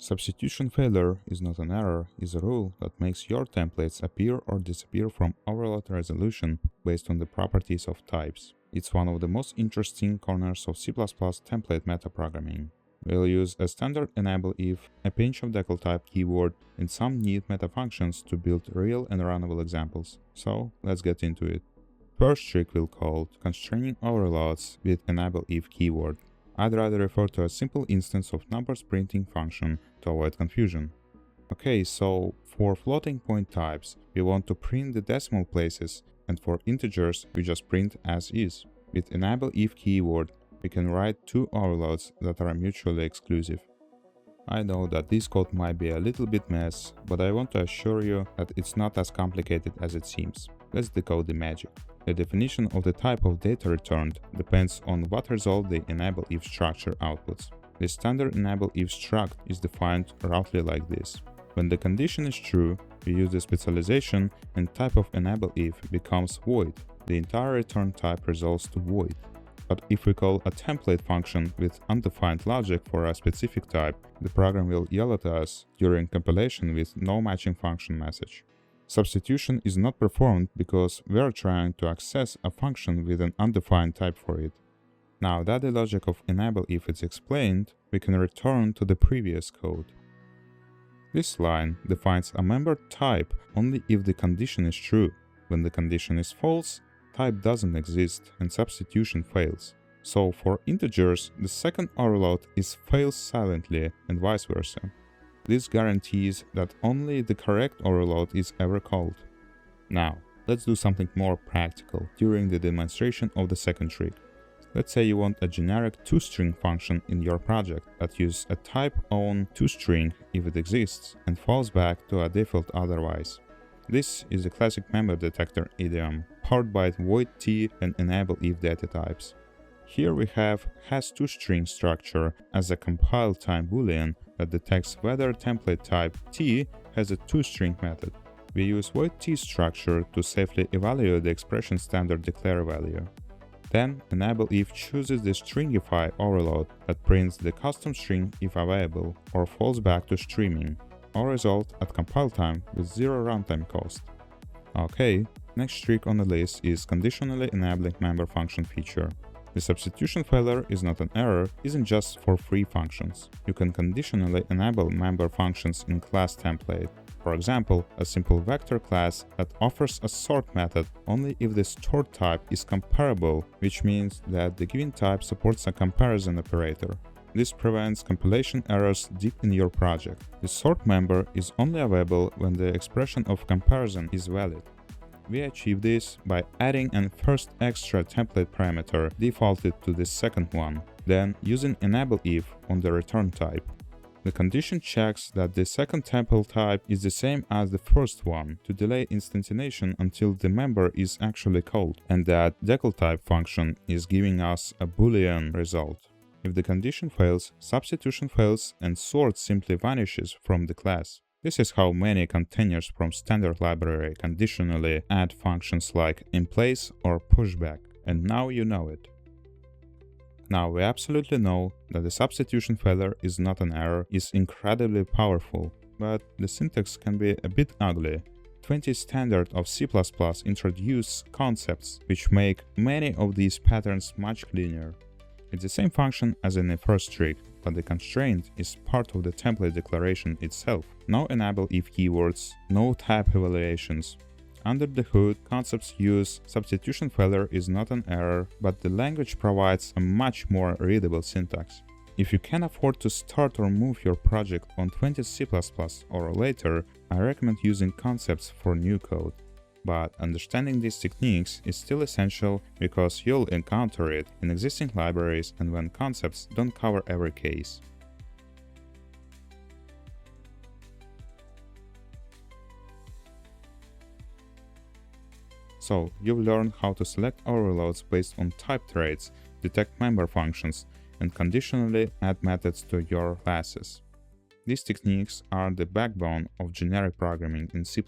Substitution failure is not an error, is a rule that makes your templates appear or disappear from overload resolution based on the properties of types. It's one of the most interesting corners of C++ template metaprogramming. We'll use a standard enable if, a pinch of Decltype keyword, and some neat metafunctions to build real and runnable examples. So let's get into it. First trick we'll call constraining overloads with enable if keyword. I'd rather refer to a simple instance of numbers printing function to avoid confusion. Okay, so for floating point types, we want to print the decimal places, and for integers, we just print as is. With enable if keyword, we can write two overloads that are mutually exclusive. I know that this code might be a little bit mess, but I want to assure you that it's not as complicated as it seems. Let's decode the magic. The definition of the type of data returned depends on what result the enable if structure outputs. The standard enable if struct is defined roughly like this. When the condition is true, we use the specialization and type of enable if becomes void. The entire return type resolves to void. But if we call a template function with undefined logic for a specific type, the program will yell at us during compilation with no matching function message. Substitution is not performed because we are trying to access a function with an undefined type for it. Now that the logic of enable if is explained, we can return to the previous code. This line defines a member type only if the condition is true. When the condition is false, type doesn't exist and substitution fails. So for integers, the second overload is fails silently and vice versa. This guarantees that only the correct overload is ever called. Now, let's do something more practical during the demonstration of the second trick. Let's say you want a generic toString function in your project that uses a type on toString if it exists and falls back to a default otherwise. This is a classic member detector idiom, powered by void t and enable if data types. Here we have hasToString structure as a compile time boolean that detects whether template type t has a toString method. We use void t structure to safely evaluate the expression standard declare value. Then enable if chooses the stringify overload that prints the custom string if available or falls back to streaming, or result at compile time with 0 runtime cost. Okay, next trick on the list is conditionally enabling member function feature. The substitution failure is not an error, isn't just for free functions. You can conditionally enable member functions in class template. For example, a simple vector class that offers a sort method only if the stored type is comparable, which means that the given type supports a comparison operator. This prevents compilation errors deep in your project. The sort member is only available when the expression of comparison is valid. We achieve this by adding an first extra template parameter defaulted to the second one, then using enable if on the return type. The condition checks that the second template type is the same as the first one to delay instantiation until the member is actually called, and that Decltype function is giving us a boolean result. If the condition fails, substitution fails and sort simply vanishes from the class. This is how many containers from standard library conditionally add functions like inplace or pushback, and now you know it. Now we absolutely know that the substitution failure is not an error, is incredibly powerful, but the syntax can be a bit ugly. 20 standard of C++ introduce concepts which make many of these patterns much cleaner. It's the same function as in the first trick, but the constraint is part of the template declaration itself. No enable if keywords, no type evaluations. Under the hood, concepts use substitution failure is not an error, but the language provides a much more readable syntax. If you can afford to start or move your project on 20 C++ or later, I recommend using concepts for new code. But understanding these techniques is still essential because you'll encounter it in existing libraries and when concepts don't cover every case. So, you've learned how to select overloads based on type traits, detect member functions, and conditionally add methods to your classes. These techniques are the backbone of generic programming in C++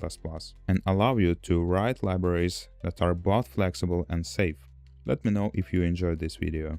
and allow you to write libraries that are both flexible and safe. Let me know if you enjoyed this video.